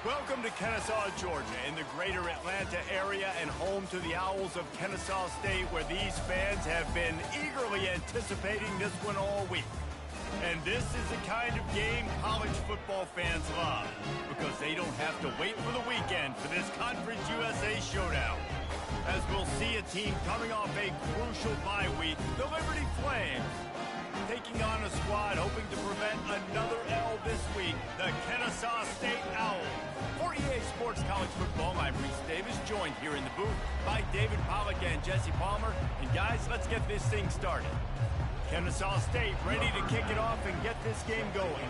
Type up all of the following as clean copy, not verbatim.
Welcome to Kennesaw, Georgia, in the greater Atlanta area and home to the Owls of Kennesaw State, where these fans have been eagerly anticipating this one all week. And this is the kind of game college football fans love, because they don't have to wait for the weekend for this Conference USA showdown. As we'll see a team coming off a crucial bye week, the Liberty Flames, taking on a squad hoping to prevent another L this week, the Kennesaw State Owls. For EA Sports College Football, I'm Reese Davis, joined here in the booth by David Pollack and Jesse Palmer. And guys, let's get this thing started. Kennesaw State ready to kick it off and get this game going.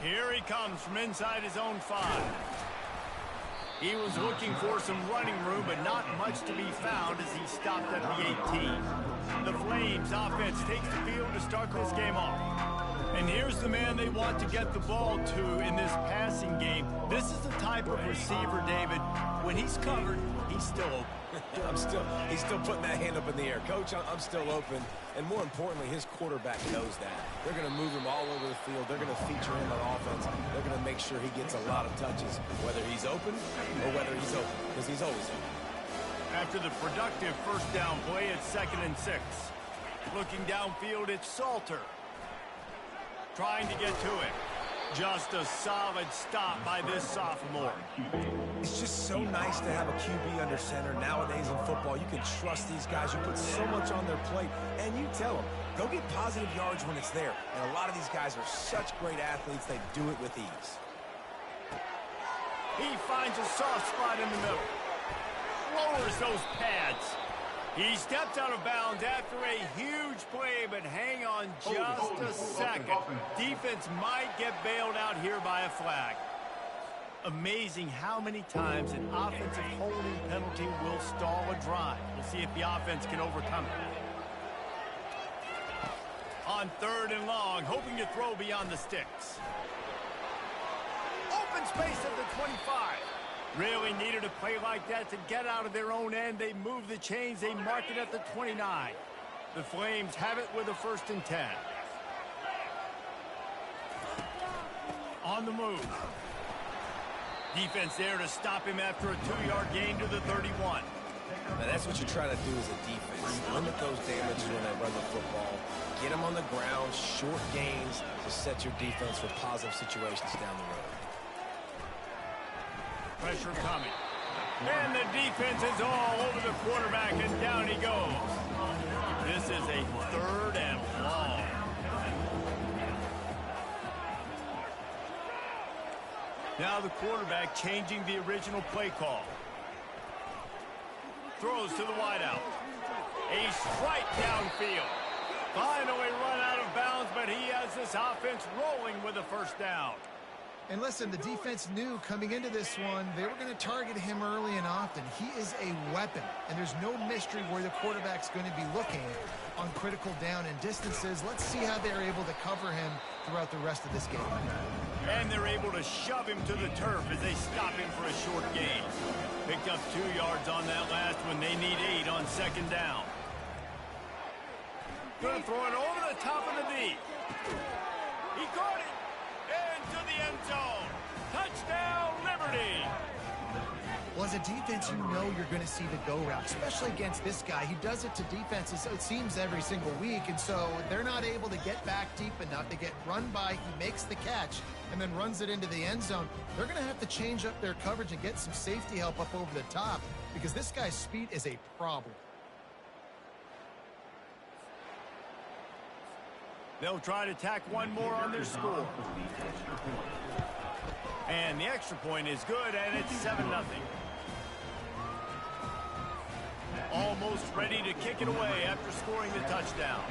Here he comes from inside his own 5. He was looking for some running room, but not much to be found as he stopped at the 18. The Flames offense takes the field to start this game off. And here's the man they want to get the ball to in this passing game. This is the type of receiver, David, when he's covered, he's still open. He's still putting that hand up in the air. Coach, I'm still open. And more importantly, his quarterback knows that. They're going to move him all over the field. They're going to feature him on offense. They're going to make sure he gets a lot of touches, whether he's open or whether he's open, because he's always open. After the productive first down play, it's 2nd and 6. Looking downfield, it's Salter. Trying to get to it. Just a solid stop by this sophomore. It's just so nice to have a QB under center. Nowadays in football, you can trust these guys. You put so much on their plate, and you tell them, go get positive yards when it's there. And a lot of these guys are such great athletes, they do it with ease. He finds a soft spot in the middle. Lowers those pads. He steps out of bounds after a huge play, but hang on just a second. Defense might get bailed out here by a flag. Amazing how many times an offensive holding penalty will stall a drive. We'll see if the offense can overcome it. On 3rd and long, hoping to throw beyond the sticks. Open space at the 25. Really needed a play like that to get out of their own end. They move the chains. They mark it at the 29. The Flames have it with a 1st and 10. On the move. Defense there to stop him after a 2-yard gain to the 31. Now that's what you try to do as a defense. Limit those damages when they run the football. Get them on the ground, short gains to set your defense for positive situations down the road. Pressure coming. And the defense is all over the quarterback, and down he goes. This is a 3rd and long. Now the quarterback changing the original play call. Throws to the wideout. A strike downfield. Finally run out of bounds, but he has this offense rolling with a 1st down. And listen, the defense knew coming into this one, they were going to target him early and often. He is a weapon, and there's no mystery where the quarterback's going to be looking on critical down and distances. Let's see how they're able to cover him throughout the rest of this game. And they're able to shove him to the turf as they stop him for a short gain. Picked up 2 yards on that last one. They need 8 on 2nd down. Gonna throw it over the top of the knee. He caught it. Into the end zone. Touchdown, Liberty. Well, as a defense, you know you're going to see the go route, especially against this guy. He does it to defenses, it seems, every single week, and so they're not able to get back deep enough. They get run by, he makes the catch, and then runs it into the end zone. They're going to have to change up their coverage and get some safety help up over the top because this guy's speed is a problem. They'll try to tack one more on their score. And the extra point is good, and it's 7-0. Almost ready to kick it away after scoring the touchdown.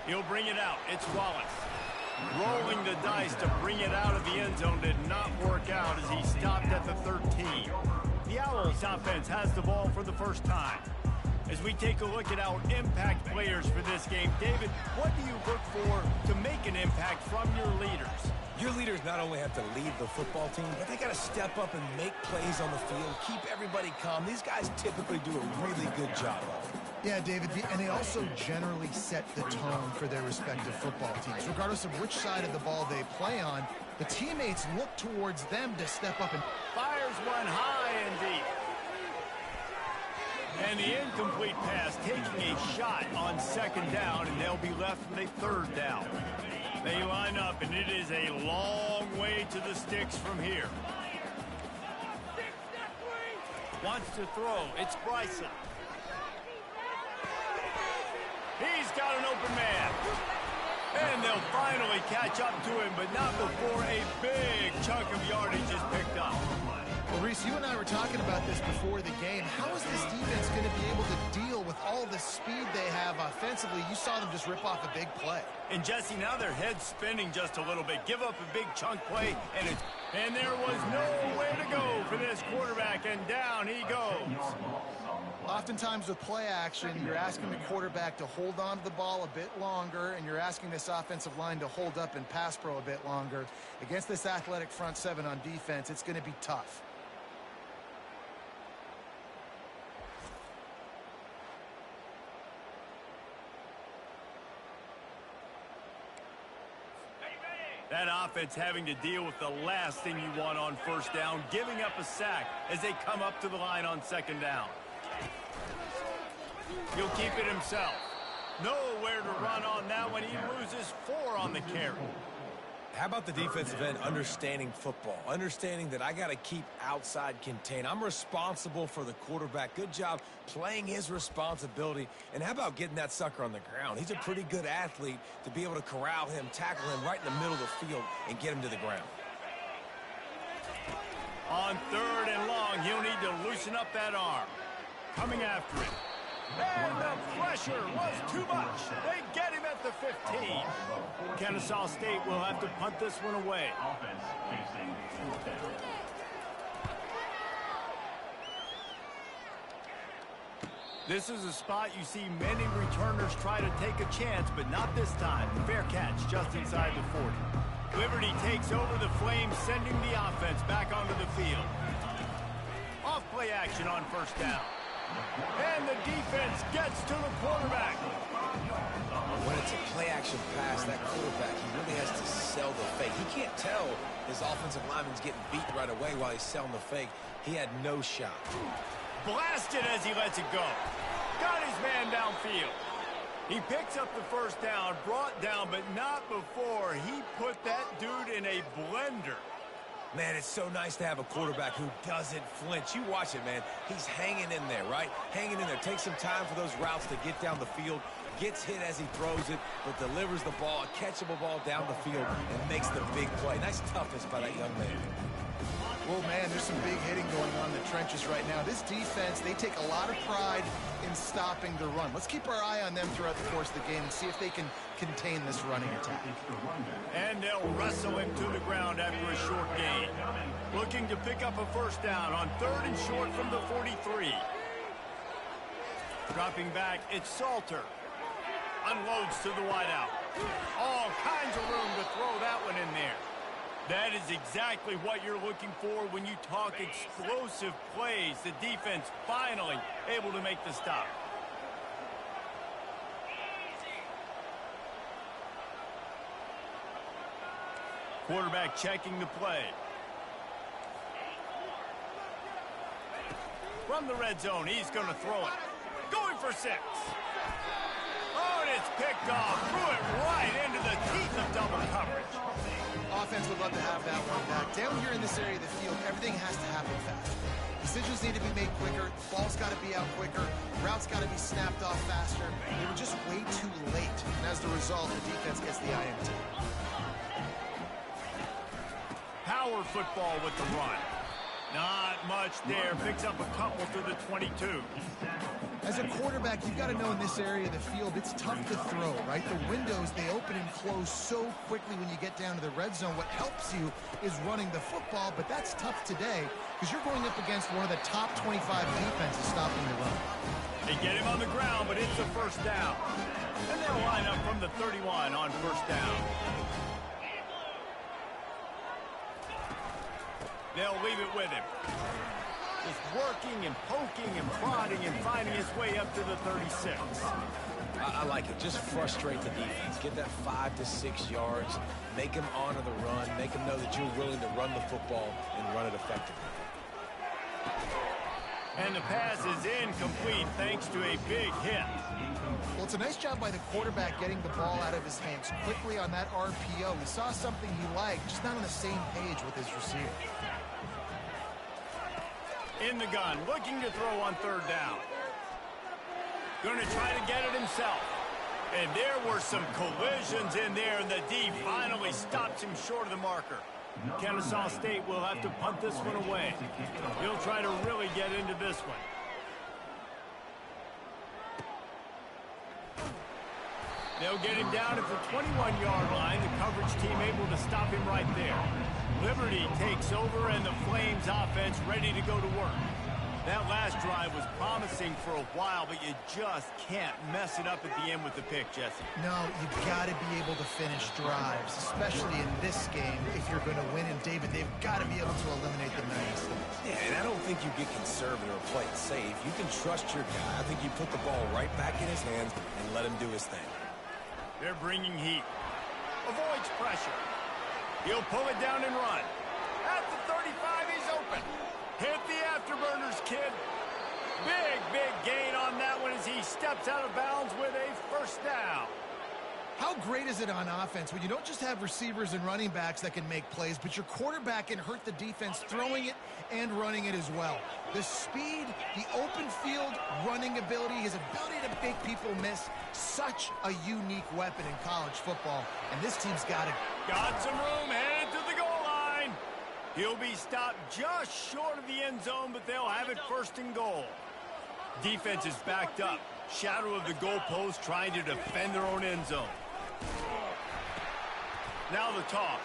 He'll bring it out. It's Wallace. Rolling the dice to bring it out of the end zone did not work out as he stopped at the 13. The Owls offense has the ball for the first time. As we take a look at our impact players for this game, David, what do you look for to make an impact from your leaders? Your leaders not only have to lead the football team, but they got to step up and make plays on the field, keep everybody calm. These guys typically do a really good job of it. Yeah, David, and they also generally set the tone for their respective football teams. Regardless of which side of the ball they play on, the teammates look towards them to step up and... Fires one high and deep. And the incomplete pass taking a shot on second down, and they'll be left with a third down. They line up, and it is a long way to the sticks from here. Wants to throw. It's Bryson. He's got an open man. And they'll finally catch up to him, but not before a big chunk of yardage is picked up. Well, Reese, you and I were talking about this before the game. How is this defense going to be able to deal with all the speed they have offensively? You saw them just rip off a big play. And Jesse, now their head's spinning just a little bit. Give up a big chunk play, and there was nowhere to go for this quarterback, and down he goes. Oftentimes with play action, you're asking the quarterback to hold on to the ball a bit longer, and you're asking this offensive line to hold up and pass pro a bit longer. Against this athletic front seven on defense, it's going to be tough. That offense having to deal with the last thing you want on first down, giving up a sack as they come up to the line on second down. He'll keep it himself. Nowhere to run on that one. He loses 4 on the carry. How about the defensive end understanding football, understanding that I got to keep outside contained. I'm responsible for the quarterback. Good job playing his responsibility. And how about getting that sucker on the ground? He's a pretty good athlete to be able to corral him, tackle him right in the middle of the field, and get him to the ground. On third and long, he'll need to loosen up that arm. Coming after it. And the pressure was too much. They get him at the 15. Kennesaw State will have to punt this one away. This is a spot you see many returners try to take a chance, but not this time. Fair catch just inside the 40. Liberty takes over the Flames, sending the offense back onto the field. Off play action on first down. And the defense gets to the quarterback. When it's a play-action pass, that quarterback, he really has to sell the fake. He can't tell his offensive lineman's getting beat right away while he's selling the fake. He had no shot. Blasted as he lets it go. Got his man downfield. He picks up the first down, brought down, but not before he put that dude in a blender. Man, it's so nice to have a quarterback who doesn't flinch. You watch it, man. He's hanging in there, right? Hanging in there. Takes some time for those routes to get down the field. Gets hit as he throws it, but delivers the ball, a catchable ball down the field, and makes the big play. Nice toughness by that young man. Well, man, there's some big hitting going on in the trenches right now. This defense, they take a lot of pride in stopping the run. Let's keep our eye on them throughout the course of the game and see if they can contain this running attack. And they'll wrestle him to the ground after a short gain. Looking to pick up a first down on third and short from the 43. Dropping back, it's Salter. Unloads to the wideout. All kinds of room to throw that one in there. That is exactly what you're looking for when you talk explosive plays. The defense finally able to make the stop. Quarterback checking the play. From the red zone, he's going to throw it. Going for 6. Oh, and it's picked off. Threw it right into the teeth of double coverage. Offense would love to have that one back. Down here in this area of the field, everything has to happen faster. Decisions need to be made quicker. The ball's got to be out quicker. Routes got to be snapped off faster. They were just way too late. And as the result, the defense gets the INT. Power football with the run. Not much there. Picks up a couple to the 22. As a quarterback, you've got to know in this area of the field, it's tough to throw, right? The windows, they open and close so quickly when you get down to the red zone. What helps you is running the football, but that's tough today because you're going up against one of the top 25 defenses stopping the run. They get him on the ground, but it's a first down. And they'll line up from the 31 on first down. They'll leave it with him. Just working and poking and prodding and finding his way up to the 36. I like it. Just frustrate the defense. Get that 5 to 6 yards. Make them honor the run. Make them know that you're willing to run the football and run it effectively. And the pass is incomplete thanks to a big hit. Well, it's a nice job by the quarterback getting the ball out of his hands quickly on that RPO. He saw something he liked, just not on the same page with his receiver. In the gun, looking to throw on third down. Going to try to get it himself. And there were some collisions in there, and the D finally stops him short of the marker. Kennesaw State will have to punt this one away. He'll try to really get into this one. They'll get him down at the 21-yard line. The coverage team able to stop him right there. Liberty takes over, and the Flames offense ready to go to work. That last drive was promising for a while, but you just can't mess it up at the end with the pick, Jesse. No, you've got to be able to finish drives, especially in this game if you're going to win. And, David, they've got to be able to eliminate the nice. Yeah, and I don't think you get conservative or play it safe. You can trust your guy. I think you put the ball right back in his hands and let him do his thing. They're bringing heat. Avoids pressure. He'll pull it down and run. At the 35, he's open. Hit the afterburners, kid. Big gain on that one as he steps out of bounds with a first down. How great is it on offense when you don't just have receivers and running backs that can make plays, but your quarterback can hurt the defense throwing it and running it as well. The speed, the open field running ability, his ability to make people miss, such a unique weapon in college football, and this team's got it. Got some room, headed to the goal line. He'll be stopped just short of the end zone, but they'll have it first and goal. Defense is backed up. Shadow of the goalpost trying to defend their own end zone. Now the toss.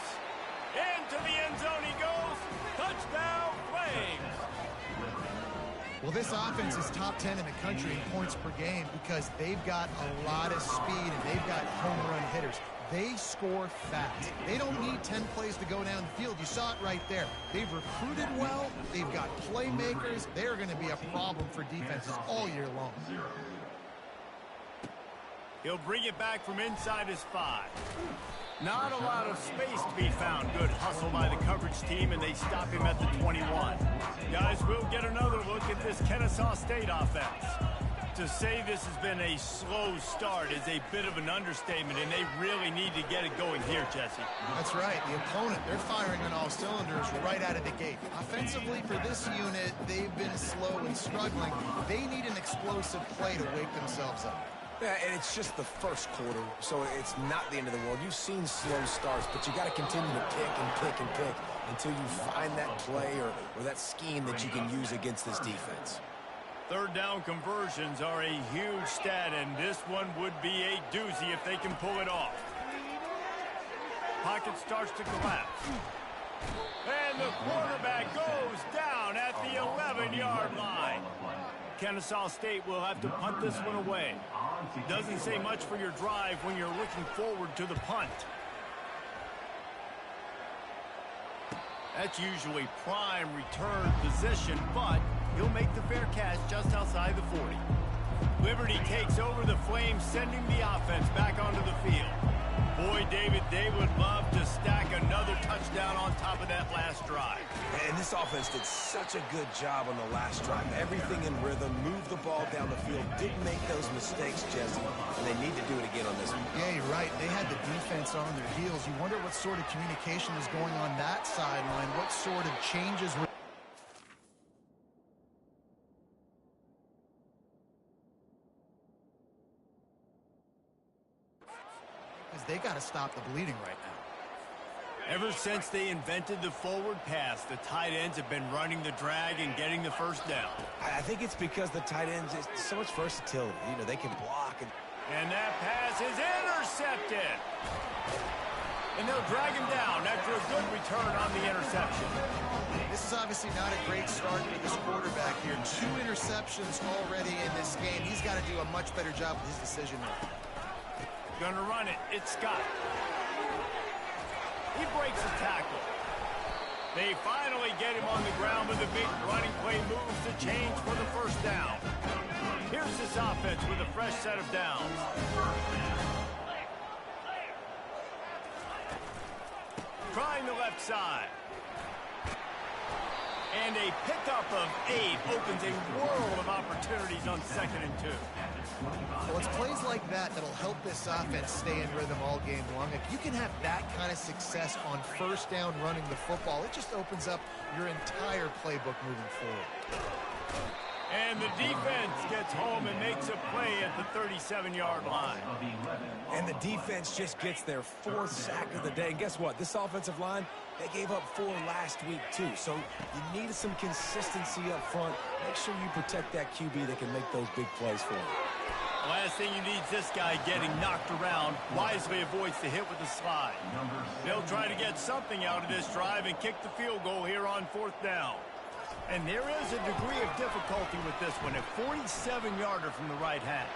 Into the end zone he goes. Touchdown, Flames. Well, this offense is top 10 in the country in points per game because they've got a lot of speed and they've got home run hitters. They score fast. They don't need 10 plays to go down the field. You saw it right there. They've recruited well. They've got playmakers. They're going to be a problem for defenses all year long. He'll bring it back from inside his 5. Not a lot of space to be found. Good hustle by the coverage team, and they stop him at the 21. Guys, we'll get another look at this Kennesaw State offense. To say this has been a slow start is a bit of an understatement, and they really need to get it going here, Jesse. That's right. The opponent, they're firing on all cylinders right out of the gate. Offensively, for this unit, they've been slow and struggling. They need an explosive play to wake themselves up. Yeah, and it's just the first quarter, so it's not the end of the world. You've seen slow starts, but you got to continue to pick and pick and pick until you find that play or that scheme that you can use against this defense. Third down conversions are a huge stat, and this one would be a doozy if they can pull it off. Pocket starts to collapse. And the quarterback goes down at the 11-yard line. Kennesaw State will have to punt this one away. Doesn't say much for your drive when you're looking forward to the punt. That's usually prime return position, but he'll make the fair catch just outside the 40. Liberty takes over the Flames, sending the offense back onto the field. Boy, David, they would love to stack another touchdown on top of that last drive. And this offense did such a good job on the last drive. Everything in rhythm, moved the ball down the field, didn't make those mistakes, Jesse, and they need to do it again on this one. Yeah, you're right. They had the defense on their heels. You wonder what sort of communication is going on that sideline, what sort of changes were... They got to stop the bleeding right now. Ever since they invented the forward pass, the tight ends have been running the drag and getting the first down. I think it's because the tight ends, it's so much versatility. You know, they can block. And that pass is intercepted. And they'll drag him down after a good return on the interception. This is obviously not a great start for this quarterback here. 2 interceptions already in this game. He's got to do a much better job with his decision making. Gonna run it. It's Scott. He breaks a tackle. They finally get him on the ground with a big running play moves to change for the first down. Here's this offense with a fresh set of downs. Trying the left side. And a pickup of 8 opens a world of opportunities on 2nd and 2. Well, it's plays like that that'll help this offense stay in rhythm all game long. If you can have that kind of success on first down running the football, it just opens up your entire playbook moving forward. And the defense gets home and makes a play at the 37-yard line. And the defense just gets their 4th sack of the day. And guess what? This offensive line, they gave up 4 last week, too. So you need some consistency up front. Make sure you protect that QB that can make those big plays for you. The last thing you need is this guy getting knocked around. Wisely avoids the hit with the slide. They'll try to get something out of this drive and kick the field goal here on 4th down. And there is a degree of difficulty with this one, a 47-yarder from the right hash.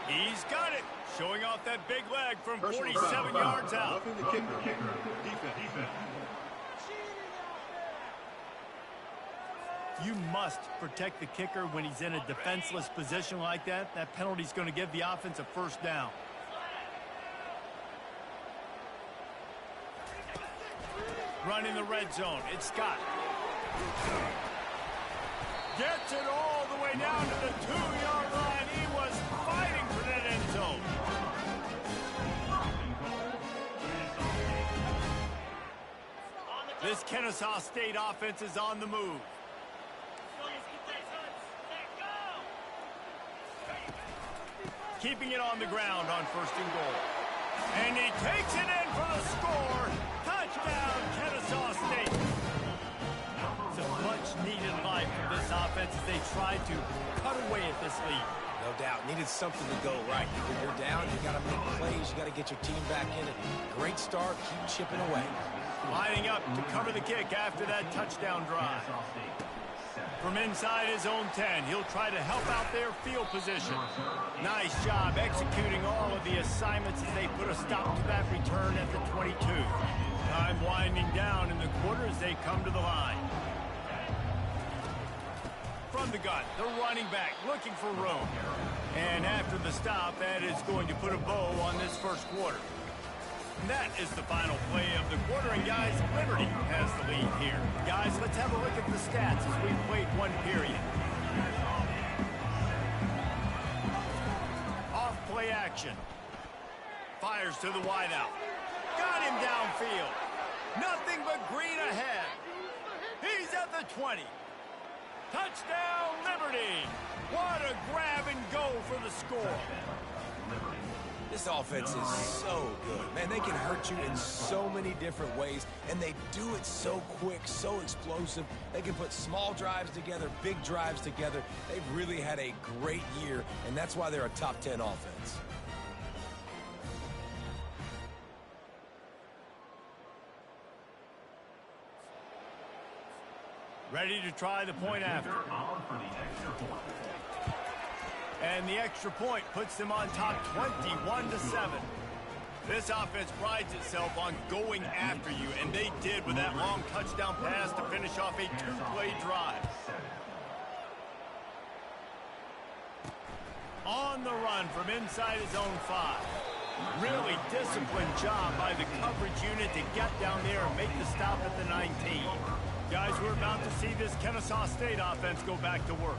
He's got it, showing off that big leg from 47 yards out. The kicker. Defense. You must protect the kicker when he's in a defenseless position like that. That penalty's going to give the offense a first down. Running the red zone, it's Scott. Gets it all the way down to the 2-yard line. He was fighting for that end zone. This Kennesaw State offense is on the move. Keeping it on the ground on 1st and goal. And he takes it in for the score. Touchdown, Kennesaw State. It's a much-needed life for this offense as they try to cut away at this lead. No doubt. Needed something to go right. When you're down, you got to make plays. You got to get your team back in it. Great start. Keep chipping away. Lining up to cover the kick after that touchdown drive. From inside his own 10, he'll try to help out their field position. Nice job executing all of the assignments as they put a stop to that return at the 22. Time winding down in the quarter as they come to the line. From the gun, the running back looking for room. And after the stop, that is going to put a bow on this first quarter. And that is the final play of the quarter, and guys, Liberty has the lead here. Guys, let's have a look at the stats as we played 1 period. Off play action. Fires to the wideout. Got him downfield. Nothing but green ahead. He's at the 20. Touchdown, Liberty. What a grab and go for the score. This offense is so good. Man, they can hurt you in so many different ways, and they do it so quick, so explosive. They can put small drives together, big drives together. They've really had a great year, and that's why they're a top 10 offense. Ready to try the point after. And the extra point puts them on top 21-7. This offense prides itself on going after you, and they did with that long touchdown pass to finish off a 2-play drive. On the run from inside his own 5. Really disciplined job by the coverage unit to get down there and make the stop at the 19. Guys, we're about to see this Kennesaw State offense go back to work.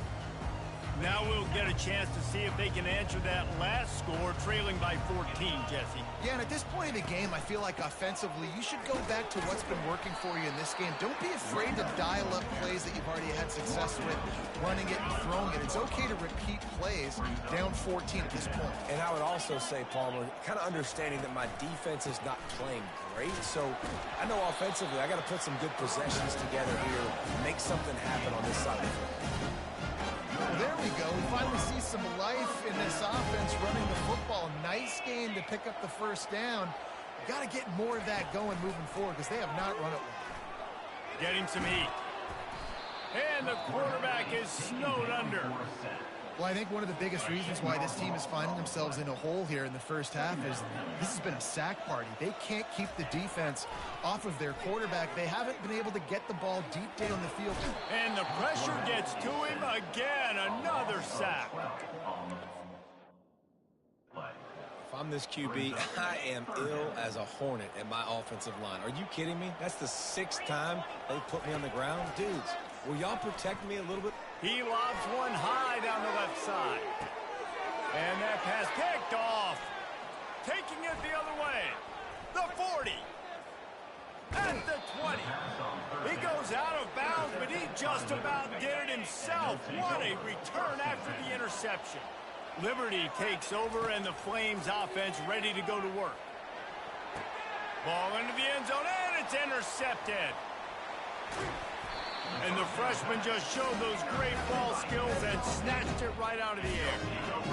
Now we'll get a chance to see if they can answer that last score, trailing by 14, Jesse. Yeah, and at this point in the game, I feel like offensively, you should go back to what's been working for you in this game. Don't be afraid to dial up plays that you've already had success with, running it and throwing it. It's okay to repeat plays down 14 at this point. And I would also say, Palmer, kind of understanding that my defense is not playing great, so I know offensively I got to put some good possessions together here, make something happen on this side of the field. Well, there we go. We finally see some life in this offense running the football. Nice game to pick up the first down. Got to get more of that going moving forward because they have not run it well. Getting some heat. And the quarterback is snowed under. Well, I think one of the biggest reasons why this team is finding themselves in a hole here in the first half is this has been a sack party. They can't keep the defense off of their quarterback. They haven't been able to get the ball deep down the field. And the pressure gets to him again. Another sack. If I'm this QB, I am ill as a hornet at my offensive line. Are you kidding me? That's the 6th time they put me on the ground. Dudes, will y'all protect me a little bit? He lobs one high down the left side. And that pass picked off. Taking it the other way. The 40. At the 20. He goes out of bounds, but he just about did it himself. What a return after the interception. Liberty takes over, and the Flames offense ready to go to work. Ball into the end zone, and it's intercepted. And the freshman just showed those great ball skills and snatched it right out of the air.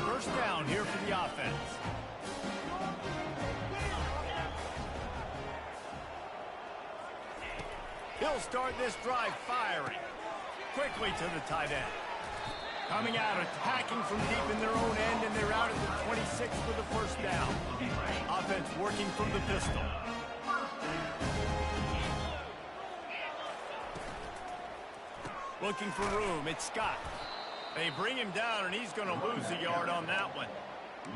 First down here for the offense. He'll start this drive firing. Quickly to the tight end. Coming out, attacking from deep in their own end, and they're out at the 26 for the first down. Offense working from the pistol. Looking for room, it's Scott. They bring him down, and he's going to lose a yard on that one.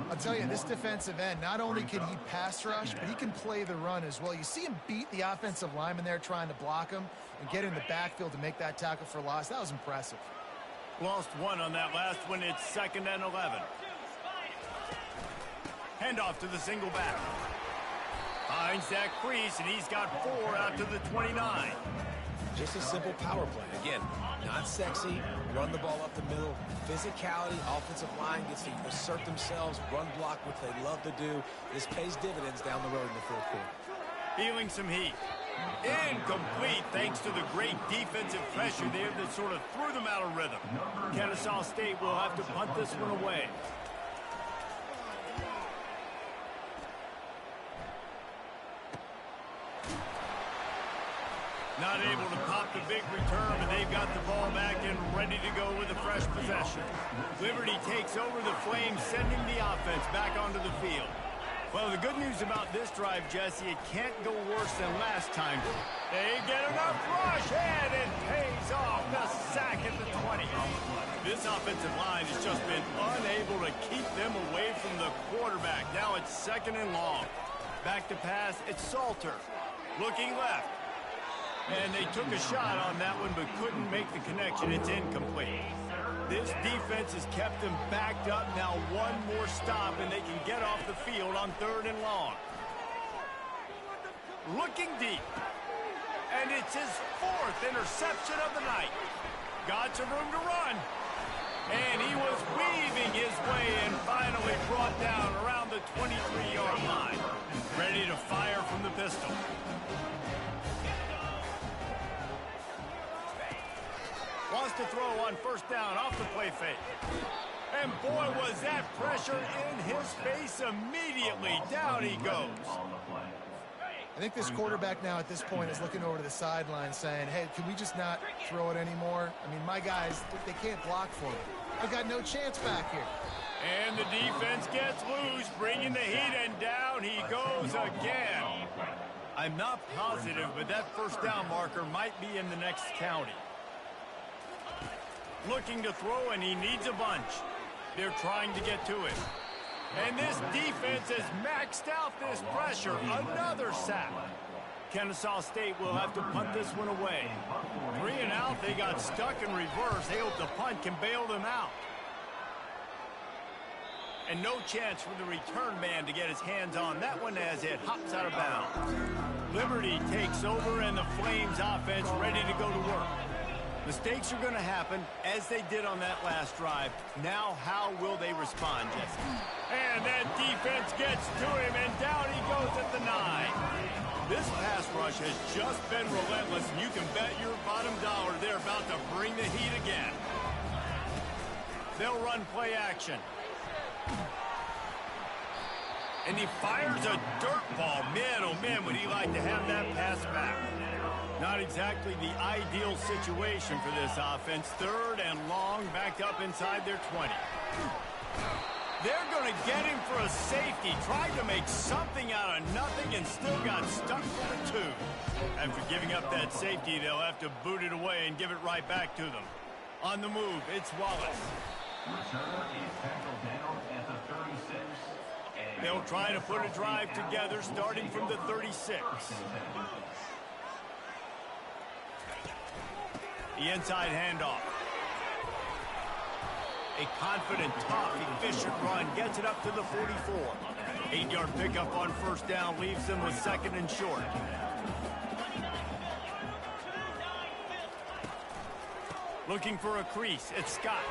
I'll tell you, this defensive end, not only can he pass rush, but he can play the run as well. You see him beat the offensive lineman there trying to block him and get in the backfield to make that tackle for loss. That was impressive. Lost one on that last one. It's 2nd and 11. Handoff to the single back. Finds that crease, and he's got 4 out to the 29. Just a simple power play. Again, not sexy, run the ball up the middle, physicality, offensive line gets to assert themselves, run block, which they love to do. This pays dividends down the road in the 4th quarter. Feeling some heat. Incomplete thanks to the great defensive pressure there that sort of threw them out of rhythm. Kennesaw State will have to punt this one away. Not able to pop the big return, but they've got the ball back and ready to go with a fresh possession. Liberty takes over the Flames, sending the offense back onto the field. Well, the good news about this drive, Jesse, it can't go worse than last time. They get enough rush, and it pays off. The sack at the 20. This offensive line has just been unable to keep them away from the quarterback. Now it's 2nd and long. Back to pass, it's Salter. Looking left. And they took a shot on that one, but couldn't make the connection. It's incomplete. This defense has kept them backed up. Now one more stop, and they can get off the field on 3rd and long. Looking deep. And it's his 4th interception of the night. Got some room to run. And he was weaving his way and finally brought down around the 23-yard line. Ready to fire from the pistol. Wants to throw on 1st down off the play fake. And boy, was that pressure in his face immediately. Down he goes. I think this quarterback now at this point is looking over to the sideline saying, hey, can we just not throw it anymore? I mean, my guys, they can't block for me. I've got no chance back here. And the defense gets loose, bringing the heat, and down he goes again. I'm not positive, but that 1st down marker might be in the next county. Looking to throw, and he needs a bunch. They're trying to get to him. And this defense has maxed out this pressure. Another sack. Kennesaw State will have to punt this one away. 3 and out, they got stuck in reverse. They hope the punt can bail them out. And no chance for the return man to get his hands on that one as it hops out of bounds. Liberty takes over and the Flames offense ready to go to work. Mistakes are going to happen as they did on that last drive. Now how will they respond, Jesse? And that defense gets to him and down he goes at the 9. This pass rush has just been relentless, and you can bet your bottom dollar they're about to bring the heat again. They'll run play action. And he fires a dirt ball. Man, oh man, would he like to have that pass back. Not exactly the ideal situation for this offense. 3rd and long, backed up inside their 20. They're going to get him for a safety. Tried to make something out of nothing and still got stuck for the 2. After giving up that safety, they'll have to boot it away and give it right back to them. On the move, it's Wallace. Returner is tackled down at the 36. They'll try to put a drive together starting from the 36. The inside handoff. A confident, tough, efficient run gets it up to the 44. 8-yard pickup on 1st down leaves them with 2nd and short. Looking for a crease, it's Scott.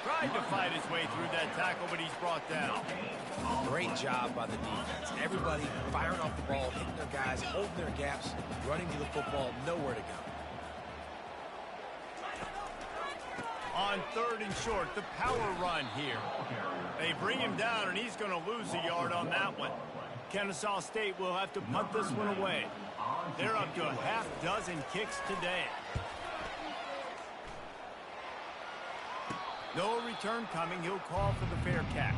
Tried to fight his way through that tackle, but he's brought down. Great job by the defense. Everybody firing off the ball, hitting their guys, holding their gaps, running to the football, nowhere to go. On 3rd and short, the power run here. They bring him down, and he's going to lose a yard on that one. Kennesaw State will have to punt this one away. They're up to a half-dozen kicks today. No return coming. He'll call for the fair catch.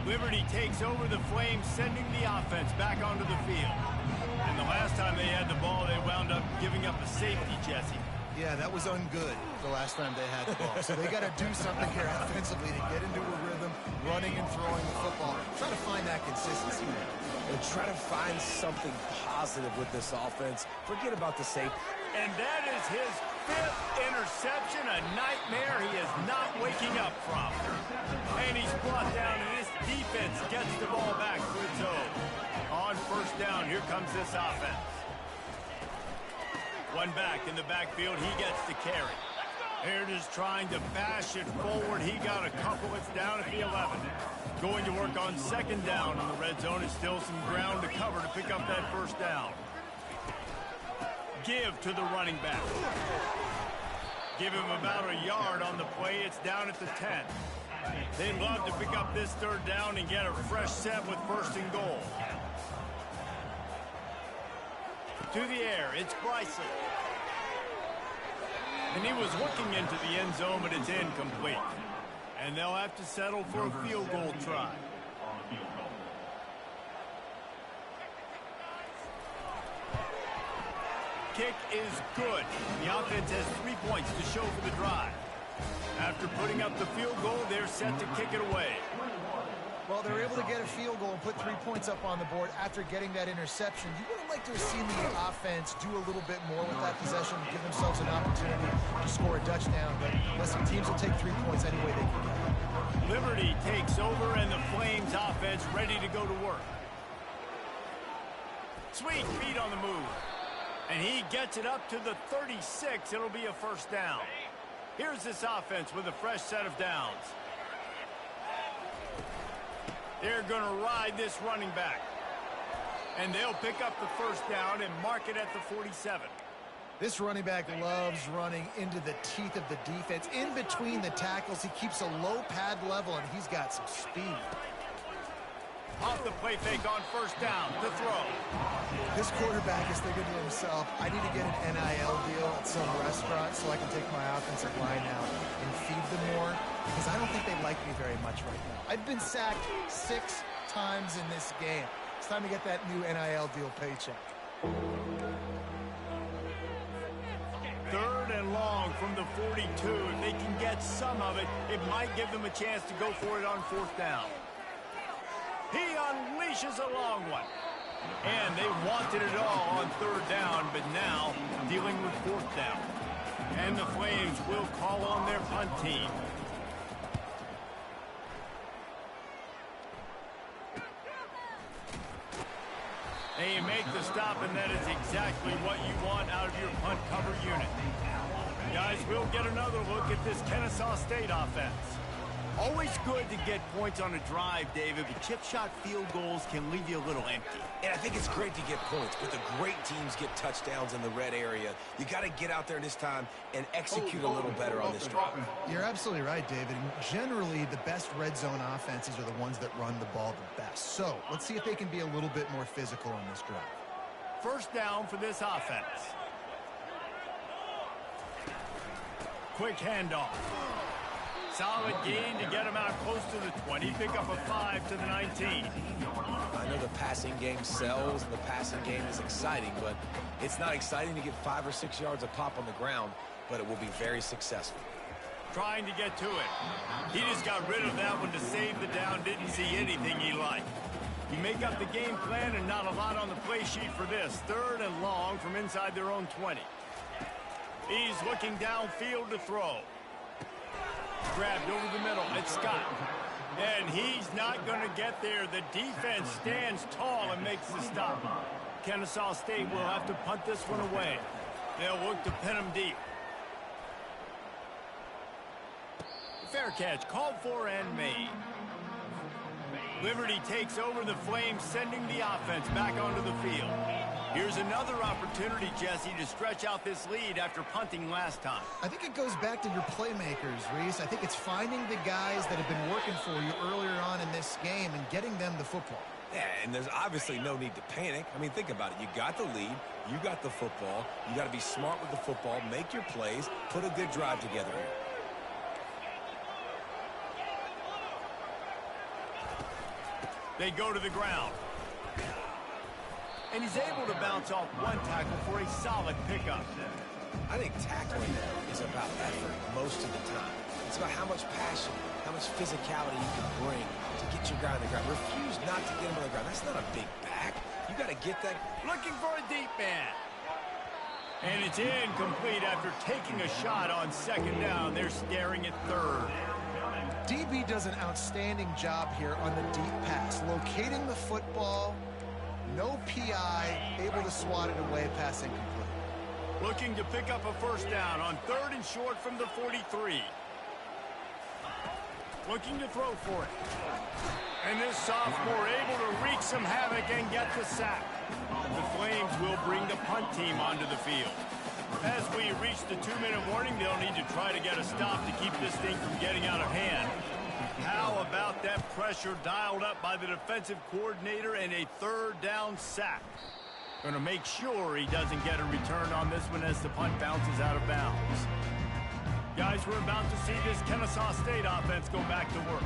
Liberty takes over the Flames, sending the offense back onto the field. And the last time they had the ball, they wound up giving up a safety, Jesse. Yeah, that was ungood the last time they had the ball. So they got to do something here offensively to get into a rhythm, running and throwing the football. Try to find that consistency. And try to find something positive with this offense. Forget about the safety. And that is his 5th interception, a nightmare he is not waking up from. And he's brought down, and this defense gets the ball back for its own. On 1st down, here comes this offense. One back in the backfield, he gets the carry. They're just trying to bash it forward. He got a couple. It's down at the 11. Going to work on 2nd down in the red zone. Is still some ground to cover to pick up that 1st down. Give to the running back. Give him about a yard on the play. It's down at the 10. They'd love to pick up this 3rd down and get a fresh set with 1st and goal. To the air, it's Bryson. And he was looking into the end zone, but it's incomplete. And they'll have to settle for a field goal try. Kick is good. The offense has 3 points to show for the drive. After putting up the field goal, they're set to kick it away. Well, they're able to get a field goal and put 3 points up on the board after getting that interception. You would have liked to have seen the offense do a little bit more with that possession, give themselves an opportunity to score a touchdown. But listen, teams will take 3 points any way they can get. Liberty takes over, and the Flames offense ready to go to work. Sweet feet on the move. And he gets it up to the 36. It'll be a 1st down. Here's this offense with a fresh set of downs. They're going to ride this running back. And they'll pick up the 1st down and mark it at the 47. This running back loves running into the teeth of the defense. In between the tackles, he keeps a low pad level, and he's got some speed. Off the play fake on 1st down to throw. This quarterback is thinking to himself, I need to get an NIL deal at some restaurant so I can take my offensive line out and feed them more, because I don't think they like me very much right now. I've been sacked 6 times in this game. It's time to get that new NIL deal paycheck. 3rd and long from the 42. If they can get some of it, it might give them a chance to go for it on 4th down. He unleashes a long one. And they wanted it all on 3rd down, but now dealing with 4th down. And the Flames will call on their punt team. And you make the stop, and that is exactly what you want out of your punt cover unit. Guys, we'll get another look at this Kennesaw State offense. Always good to get points on a drive, David, but chip shot field goals can leave you a little empty. And I think it's great to get points, but the great teams get touchdowns in the red area. You got to get out there this time and execute a little better on this drive. You're absolutely right, David. Generally, the best red zone offenses are the ones that run the ball the best. So let's see if they can be a little bit more physical on this drive. First down for this offense. Quick handoff. Solid gain to get him out close to the 20. Pick up a 5 to the 19. I know the passing game sells and the passing game is exciting, but it's not exciting to get 5 or 6 yards a pop on the ground, but it will be very successful. Trying to get to it. He just got rid of that one to save the down. Didn't see anything he liked. You make up the game plan and not a lot on the play sheet for this. 3rd and long from inside their own 20. He's looking downfield to throw. Grabbed over the middle. It's Scott. And he's not going to get there. The defense stands tall and makes the stop. Kennesaw State will have to punt this one away. They'll look to pin him deep. Fair catch called for and made. Liberty takes over the Flames, sending the offense back onto the field. Here's another opportunity, Jesse, to stretch out this lead after punting last time. I think it goes back to your playmakers, Reese. I think it's finding the guys that have been working for you earlier on in this game and getting them the football. Yeah, and there's obviously no need to panic. I mean, think about it. You got the lead. You got the football. You got to be smart with the football. Make your plays. Put a good drive together here. They go to the ground. And he's able to bounce off one tackle for a solid pickup. I think tackling is about effort most of the time. It's about how much passion, how much physicality you can bring to get your guy on the ground. Refuse not to get him on the ground. That's not a big back. You got to get that. Looking for a deep man. And it's incomplete after taking a shot on 2nd down. They're staring at 3rd. DB does an outstanding job here on the deep pass. Locating the football, no PI, able to swat it away, pass incomplete. Looking to pick up a 1st down on 3rd and short from the 43. Looking to throw for it. And this sophomore able to wreak some havoc and get the sack. The Flames will bring the punt team onto the field. As we reach the 2-minute warning, they'll need to try to get a stop to keep this thing from getting out of hand. How about that pressure dialed up by the defensive coordinator and a 3rd down sack? Going to make sure he doesn't get a return on this one as the punt bounces out of bounds. Guys, we're about to see this Kennesaw State offense go back to work.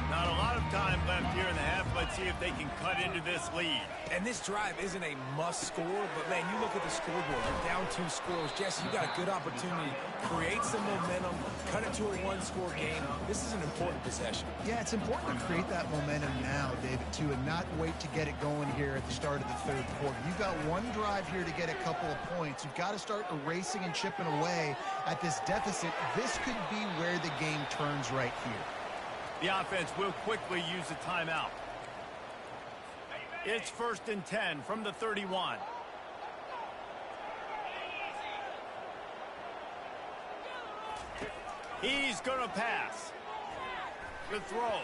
Not a lot of time left here in the half. Let's see if they can cut into this lead. And this drive isn't a must score, but man, you look at the scoreboard. You're down 2 scores. Jesse, you got a good opportunity. Create some momentum. Cut it to a 1-score game. This is an important possession. Yeah, it's important to create that momentum now, David, too, and not wait to get it going here at the start of the 3rd quarter. You've got one drive here to get a couple of points. You've got to start erasing and chipping away at this deficit. This could be where the game turns right here. The offense will quickly use a timeout. It's 1st and 10 from the 31. He's going to pass. The throw.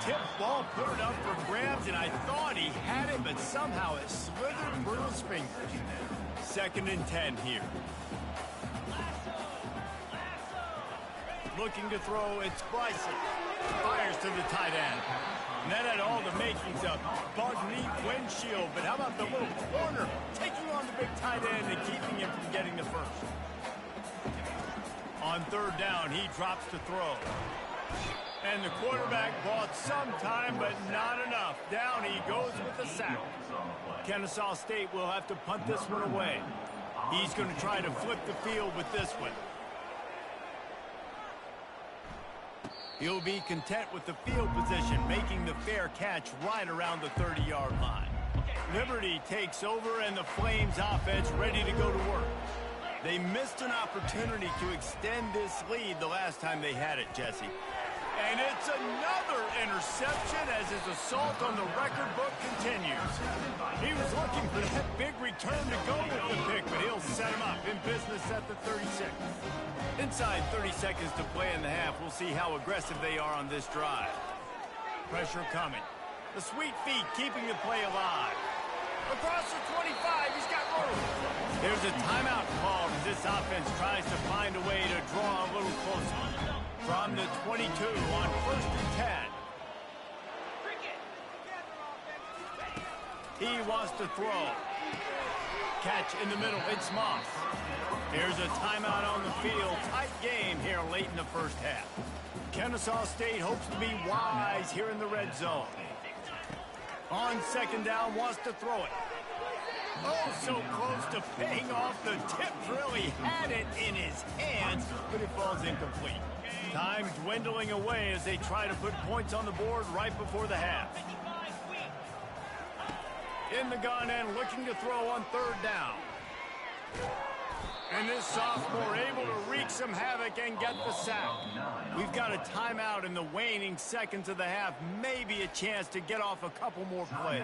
Tip ball, put it up for grabs, and I thought he had it, but somehow it slithered through his fingers. 2nd and 10 here. Looking to throw, it's Bryson. Fires to the tight end. And that had all the makings of bug knee windshield, but how about the little corner taking on the big tight end and keeping him from getting the first? On 3rd down, he drops to throw. And the quarterback bought some time, but not enough. Down he goes with the sack. Kennesaw State will have to punt this one away. He's going to try to flip the field with this one. He'll be content with the field position, making the fair catch right around the 30-yard line. Liberty takes over, and the Flames offense ready to go to work. They missed an opportunity to extend this lead the last time they had it, Jesse. And it's another interception as his assault on the record book continues. He was looking for that big return to go with the pick, but he'll set him up in business at the 36. Inside 30 seconds to play in the half, we'll see how aggressive they are on this drive. Pressure coming. The sweet feet keeping the play alive. Across the 25, he's got room. There's a timeout called as this offense tries to find a way to draw a little closer. From the 22 on 1st and 10. He wants to throw. Catch in the middle, it's Moss. Here's a timeout on the field. Tight game here late in the first half. Kennesaw State hopes to be wise here in the red zone. On 2nd down, wants to throw it. Oh, so close to paying off. The tip really had it in his hands, but it falls incomplete. Time dwindling away as they try to put points on the board right before the half. In the gun and looking to throw on 3rd down. And this sophomore able to wreak some havoc and get the sack. We've got a timeout in the waning seconds of the half. Maybe a chance to get off a couple more plays.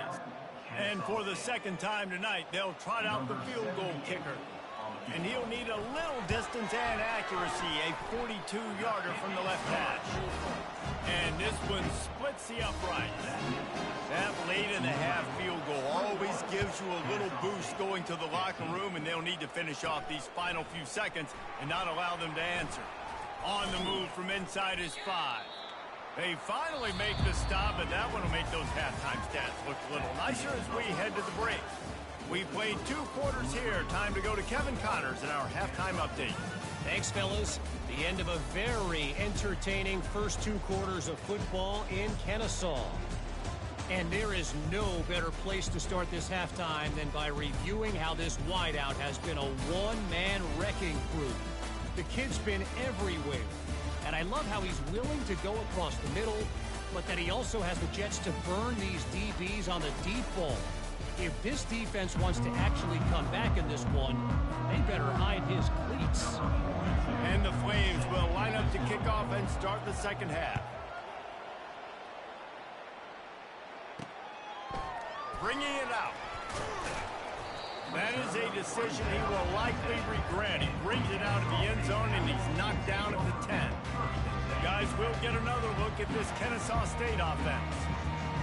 And for the 2nd time tonight, they'll trot out the field goal kicker. And he'll need a little distance and accuracy, a 42-yarder from the left hash. And this one splits the upright. That late in the half field goal always gives you a little boost going to the locker room, and they'll need to finish off these final few seconds and not allow them to answer. On the move from inside is 5. They finally make the stop, but that one will make those halftime stats look a little nicer as we head to the break. We played 2 quarters here. Time to go to Kevin Connors in our halftime update. Thanks, fellas. The end of a very entertaining first 2 quarters of football in Kennesaw. And there is no better place to start this halftime than by reviewing how this wideout has been a one-man wrecking crew. The kid's been everywhere. And I love how he's willing to go across the middle, but that he also has the jets to burn these DBs on the deep ball. If this defense wants to actually come back in this one, they better hide his cleats. And the Flames will line up to kick off and start the 2nd half. Bringing it out. That is a decision he will likely regret. He brings it out of the end zone, and he's knocked down at the 10. Guys, we'll get another look at this Kennesaw State offense.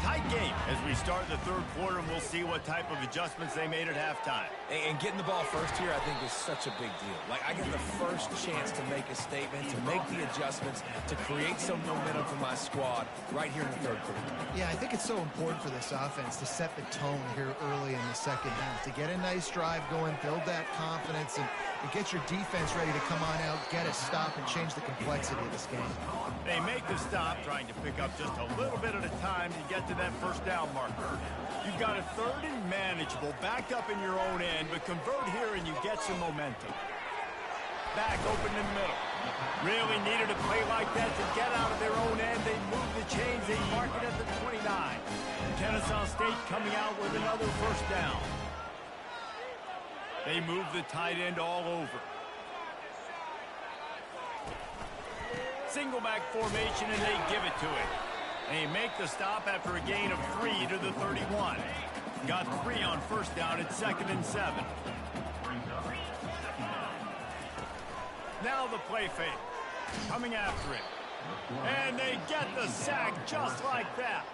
Tight game as we start the 3rd quarter, and we'll see what type of adjustments they made at halftime. And getting the ball first here, I think, is such a big deal. Like, I get the first chance to make a statement, to make the adjustments, to create some momentum for my squad right here in the 3rd quarter. Yeah, I think it's so important for this offense to set the tone here early in the 2nd half, to get a nice drive going, build that confidence, and get your defense ready to come on out, get a stop, and change the complexity of this game. They make the stop, trying to pick up just a little bit at a time to get to that 1st down marker. You've got a 3rd and manageable, backed up in your own end, but convert here and you get some momentum. Back open in the middle. Really needed a play like that to get out of their own end. They move the chains, they mark it at the 29. Kennesaw State coming out with another 1st down. They move the tight end all over. Single back formation, and they give it to it. They make the stop after a gain of 3 to the 31. Got 3 on 1st down at 2nd and 7. Now the play fake. Coming after it. And they get the sack just like that.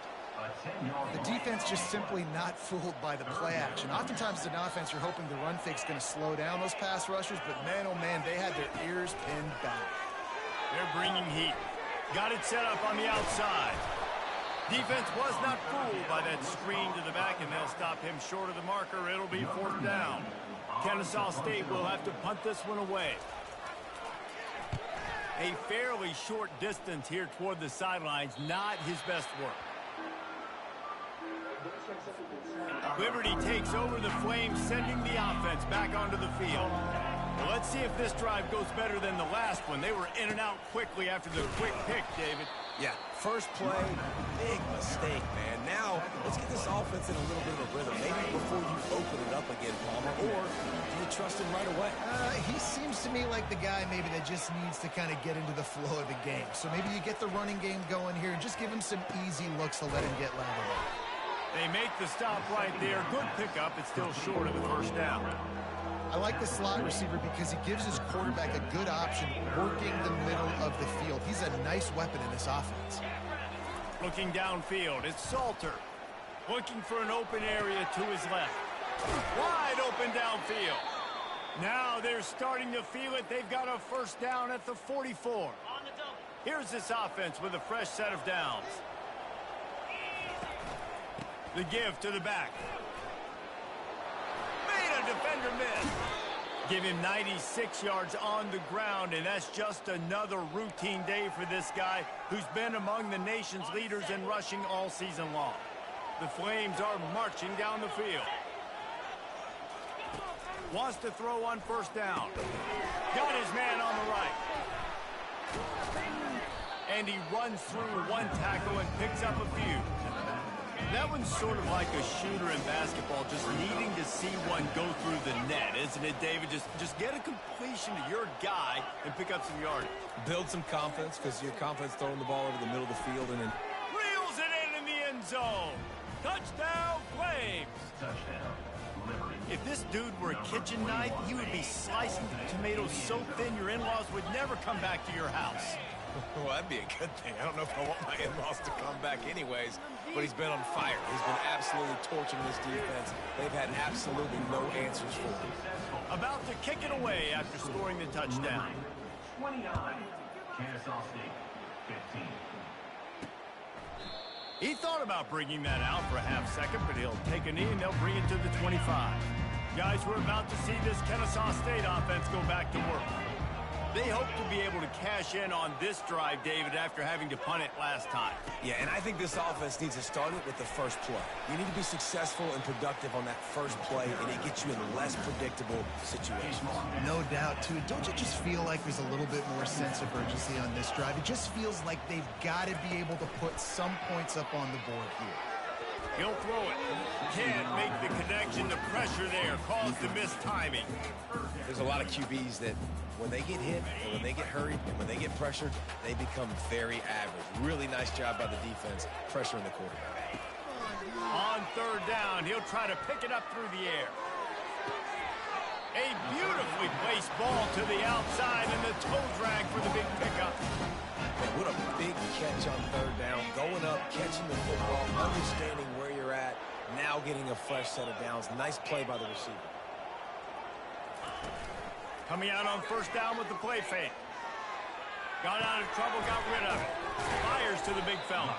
The defense just simply not fooled by the play action. Oftentimes as an offense, you're hoping the run fake's going to slow down those pass rushers, but man, oh man, they had their ears pinned back. They're bringing heat. Got it set up on the outside. Defense was not fooled by that screen to the back, and they'll stop him short of the marker. It'll be 4th down. Kennesaw State will have to punt this one away. A fairly short distance here toward the sidelines, not his best work. Liberty takes over the Flames, sending the offense back onto the field. Well, let's see if this drive goes better than the last one. They were in and out quickly after the quick pick, David. Yeah, first play, big mistake, man. Now, let's get this offense in a little bit of a rhythm. Maybe before you open it up again, Palmer, or do you trust him right away? He seems to me like the guy maybe that just needs to kind of get into the flow of the game. So maybe you get the running game going here and just give him some easy looks to let him get leveled up. They make the stop right there. Good pickup. It's still short of the first down. I like the slot receiver because he gives his quarterback a good option working the middle of the field. He's a nice weapon in this offense. Looking downfield, it's Salter. Looking for an open area to his left. Wide open downfield. Now they're starting to feel it. They've got a first down at the 44. Here's this offense with a fresh set of downs. The give to the back. Made a defender miss. Give him 96 yards on the ground, and that's just another routine day for this guy who's been among the nation's leaders in rushing all season long. The Flames are marching down the field. Wants to throw on first down. Got his man on the right. And he runs through one tackle and picks up a few. That one's sort of like a shooter in basketball, just needing to see one go through the net, isn't it, David? Just get a completion to your guy and pick up some yardage. Build some confidence, because your confidence throwing the ball over the middle of the field and then Reels it in the end zone. Touchdown, Flames. Touchdown, Liberty. If this dude were a kitchen knife, he would be slicing the tomatoes so thin your in-laws would never come back to your house. well, that'd be a good thing. I don't know if I want my in-laws to come back anyways, but he's been on fire. He's been absolutely torching this defense. They've had absolutely no answers for him. About to kick it away after scoring the touchdown. 29, Kennesaw State, 15. He thought about bringing that out for a half second, but he'll take a knee and they'll bring it to the 25. Guys, we're about to see this Kennesaw State offense go back to work. They hope to be able to cash in on this drive, David, after having to punt it last time. Yeah, and I think this offense needs to start it with the first play. You need to be successful and productive on that first play, and it gets you in less predictable situations. No doubt, too. Don't you just feel like there's a little bit more sense of urgency on this drive? It just feels like they've got to be able to put some points up on the board here. He'll throw it. Can't make the connection. The pressure there caused the missed timing. There's a lot of QBs that when they get hit and when they get hurried and when they get pressured, they become very average. Really nice job by the defense pressuring the quarterback. On third down, he'll try to pick it up through the air. A beautifully placed ball to the outside and the toe drag for the big pickup. And what a big catch on third down. Going up, catching the football, understanding where you're at, now getting a fresh set of downs. Nice play by the receiver. Coming out on first down with the play fake. Got out of trouble, got rid of it. Fires to the big fella.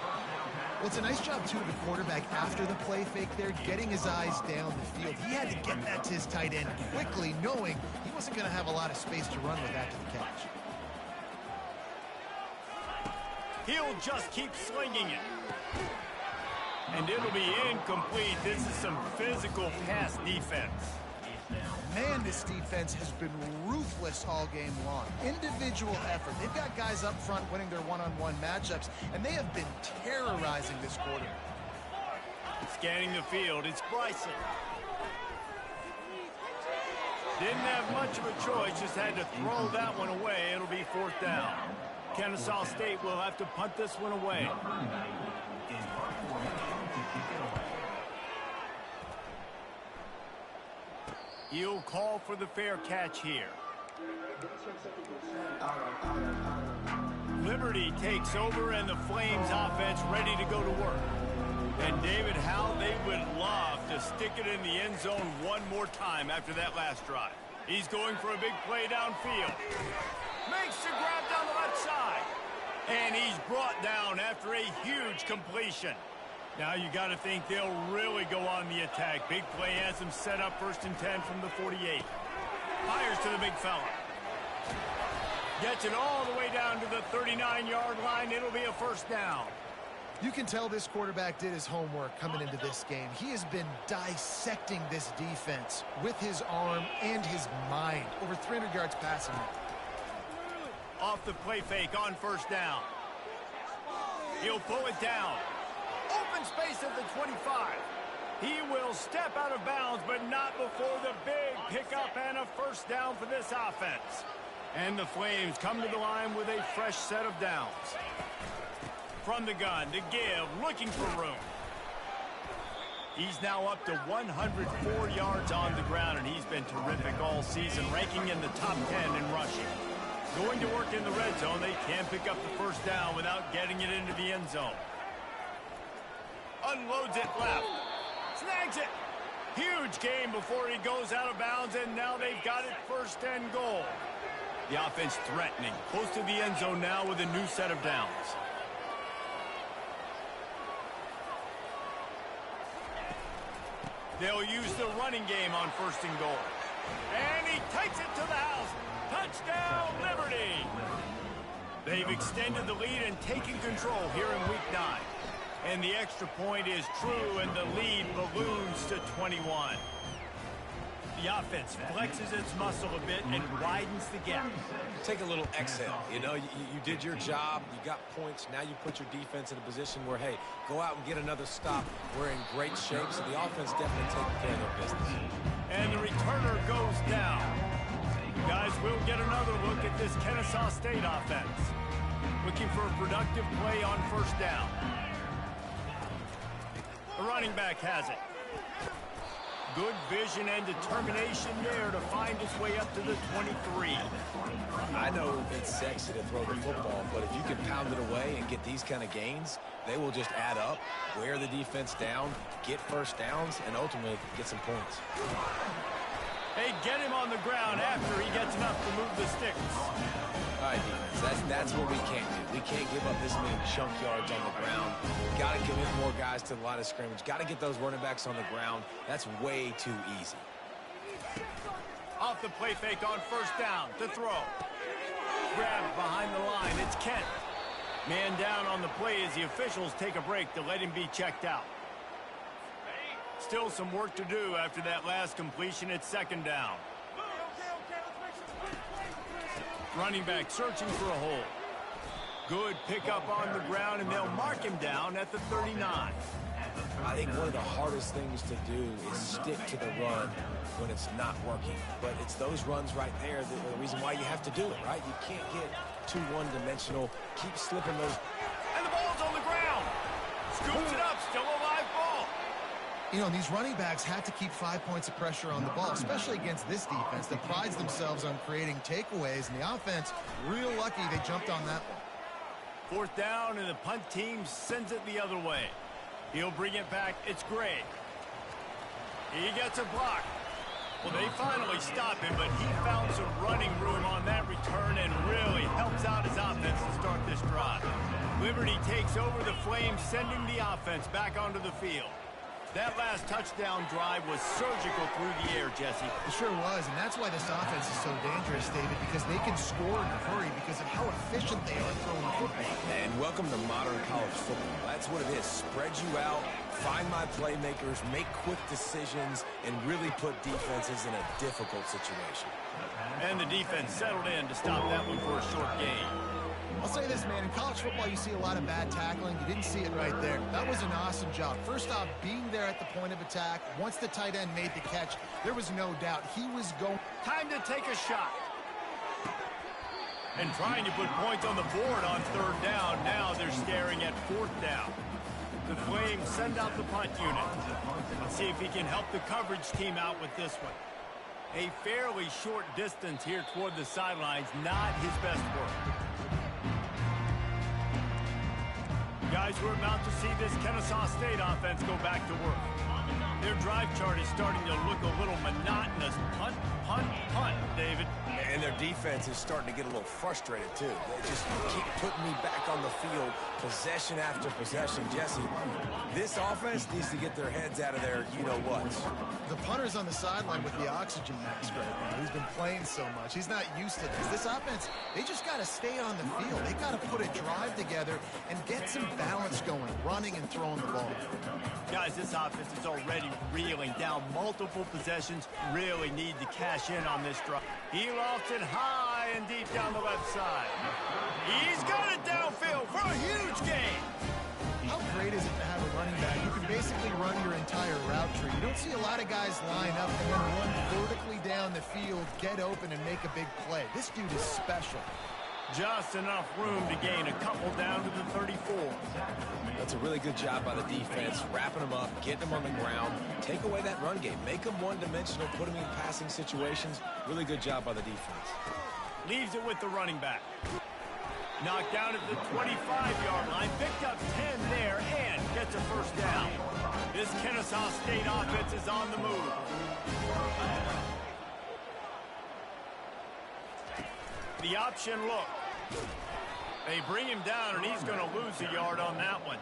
Well, it's a nice job, too, of the quarterback after the play fake there, getting his eyes down the field. He had to get that to his tight end quickly, knowing he wasn't going to have a lot of space to run with after the catch. He'll just keep slinging it. And it'll be incomplete. This is some physical pass defense. Man, this defense has been ruthless all game long. Individual effort. They've got guys up front winning their one-on-one matchups, and they have been terrorizing this quarter. Scanning the field, it's Bryson. Didn't have much of a choice, just had to throw that one away. It'll be fourth down. Kennesaw State will have to punt this one away. He'll call for the fair catch here. Liberty takes over and the Flames offense ready to go to work. And David, how they would love to stick it in the end zone one more time after that last drive. He's going for a big play downfield. Makes the grab down the left side. And he's brought down after a huge completion. Now you got to think they'll really go on the attack. Big play has them set up 1st and 10 from the 48. Fires to the big fella. Gets it all the way down to the 39-yard line. It'll be a first down. You can tell this quarterback did his homework coming into this game. He has been dissecting this defense with his arm and his mind. Over 300 yards passing. Off the play fake on first down. He'll pull it down. Open space at the 25. He will step out of bounds, but not before the big pickup and a first down for this offense. And the Flames come to the line with a fresh set of downs. From the gun to give, looking for room. He's now up to 104 yards on the ground, and he's been terrific all season, ranking in the top 10 in rushing. Going to work in the red zone, they can pick up the first down without getting it into the end zone. Unloads it left. Snags it. Huge gain before he goes out of bounds, and now they've got it first and goal. The offense threatening, close to the end zone now with a new set of downs. They'll use the running game on first and goal. And he takes it to the house. Touchdown, Liberty! They've extended the lead and taken control here in Week 9. And the extra point is true, and the lead balloons to 21. The offense flexes its muscle a bit and widens the gap. Take a little exhale. You know, you did your job. You got points. Now you put your defense in a position where, hey, go out and get another stop. We're in great shape, so the offense definitely taking care of their business. And the returner goes down. Guys, we'll get another look at this Kennesaw State offense. Looking for a productive play on first down. The running back has it. Good vision and determination there to find his way up to the 23. I know it's sexy to throw the football, but if you can pound it away and get these kind of gains, they will just add up, wear the defense down, get first downs, and ultimately get some points. They get him on the ground after he gets enough to move the sticks. All right, defense, that's what we can't do. We can't give up this many chunk yards on the ground. Got to commit more guys to the line of scrimmage. Got to get those running backs on the ground. That's way too easy. Off the play fake on first down to throw. Grabbed behind the line. It's Kent. Man down on the play as the officials take a break to let him be checked out. Still some work to do after that last completion. It's second down. Running back searching for a hole. Good pickup on the ground, and they'll mark him down at the 39. I think one of the hardest things to do is stick to the run when it's not working. But it's those runs right there that are the reason why you have to do it, right? You can't get too one-dimensional. Keep slipping those. And the ball's on the ground. Scoops it up. Still a live ball. You know, these running backs have to keep 5 points of pressure on the ball, especially against this defense that prides themselves on creating takeaways. And the offense, real lucky they jumped on that one. Fourth down, and the punt team sends it the other way. He'll bring it back. It's Gray. He gets a block. Well, they finally stop him, but he found some running room on that return and really helps out his offense to start this drive. Liberty takes over the Flames, sending the offense back onto the field. That last touchdown drive was surgical through the air, Jesse. It sure was, and that's why this offense is so dangerous, David, because they can score in a hurry because of how efficient they are throwing the football. And welcome to modern college football. That's what it is. Spread you out, find my playmakers, make quick decisions, and really put defenses in a difficult situation. And the defense settled in to stop that one for a short gain. I'll say this, man, in college football you see a lot of bad tackling. You didn't see it right there. That was an awesome job. First off, being there at the point of attack. Once the tight end made the catch, there was no doubt he was going. Time to take a shot. And trying to put points on the board on third down. Now they're staring at fourth down. The Flames send out the punt unit. Let's see if he can help the coverage team out with this one. A fairly short distance here toward the sidelines. Not his best work. Guys, we're about to see this Kennesaw State offense go back to work. Their drive chart is starting to look a little monotonous. Punt, punt, punt, David. And their defense is starting to get a little frustrated, too. They just keep putting me back on the field, possession after possession. Jesse, this offense needs to get their heads out of their you-know-whats. The punter's on the sideline with the oxygen mask right now. He's been playing so much. He's not used to this. This offense, they just got to stay on the field. They got to put a drive together and get some balance going, running and throwing the ball. Guys, this offense is already reeling down multiple possessions. Really need to cash in on this drive. He lofts it high and deep down the left side. He's got it downfield for a huge gain. running back, you can basically run your entire route tree. You don't see a lot of guys line up and then run vertically down the field, get open, and make a big play. This dude is special. Just enough room to gain a couple down to the 34. That's a really good job by the defense, wrapping them up, getting them on the ground, take away that run game, make them one-dimensional, put them in passing situations. Really good job by the defense. Leaves it with the running back. Knocked down at the 25-yard line, picked up 10 there, and gets a first down. This Kennesaw State offense is on the move. The option look. They bring him down, and he's going to lose a yard on that one.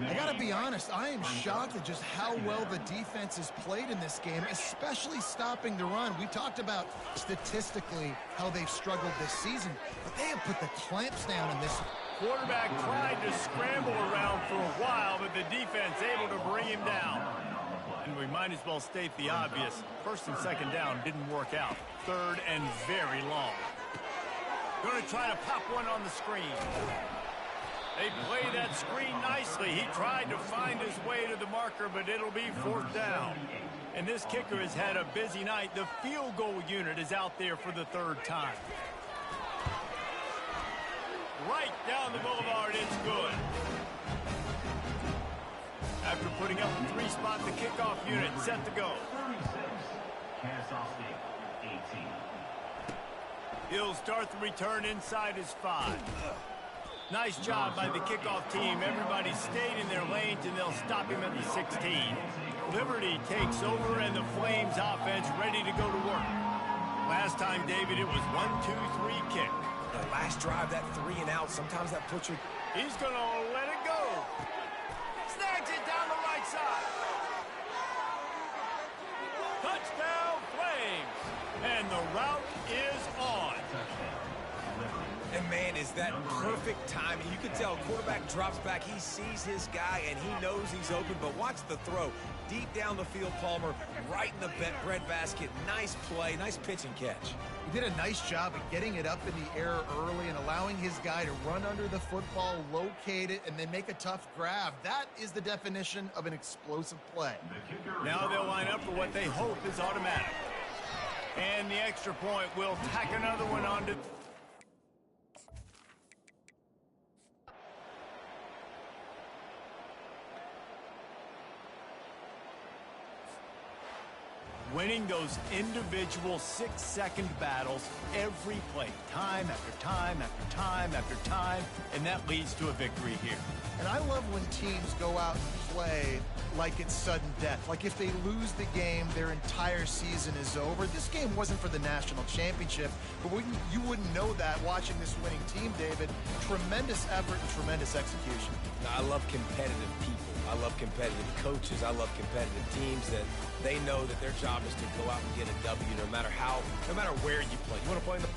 I got to be honest, I am shocked at just how well the defense has played in this game, especially stopping the run. We talked about statistically how they've struggled this season, but they have put the clamps down in this. Quarterback tried to scramble around for a while, but the defense able to bring him down. And we might as well state the obvious. First and second down didn't work out. Third and very long. Going to try to pop one on the screen. They play that screen nicely. He tried to find his way to the marker, but it'll be fourth down. And this kicker has had a busy night. The field goal unit is out there for the third time. Right down the boulevard, it's good. After putting up a three-spot, the kickoff unit set to go. Kennesaw State, 18. He'll start the return inside his 5. Nice job by the kickoff team. Everybody stayed in their lanes, and they'll stop him at the 16. Liberty takes over, and the Flames offense ready to go to work. Last time, David, it was 1-2-3 kick. The last drive, that 3 and out, sometimes that puts you... He's going to let it go. Snags it down the right side. Touchdown, Flames. And the route is on. And, man, is that perfect timing. You can tell quarterback drops back. He sees his guy, and he knows he's open. But watch the throw. Deep down the field, Palmer, right in the breadbasket. Nice play, nice pitch and catch. He did a nice job of getting it up in the air early and allowing his guy to run under the football, locate it, and then make a tough grab. That is the definition of an explosive play. Now they'll line up for what they hope is automatic. And the extra point will tack another one onto... Winning those individual 6-second battles every play, time after time after time after time, and that leads to a victory here. And I love when teams go out and play like it's sudden death. Like if they lose the game, their entire season is over. This game wasn't for the national championship, but you wouldn't know that watching this winning team, David. Tremendous effort and tremendous execution. I love competitive people. I love competitive coaches. I love competitive teams that they know that their job is to go out and get a W no matter where you play. You want to play in the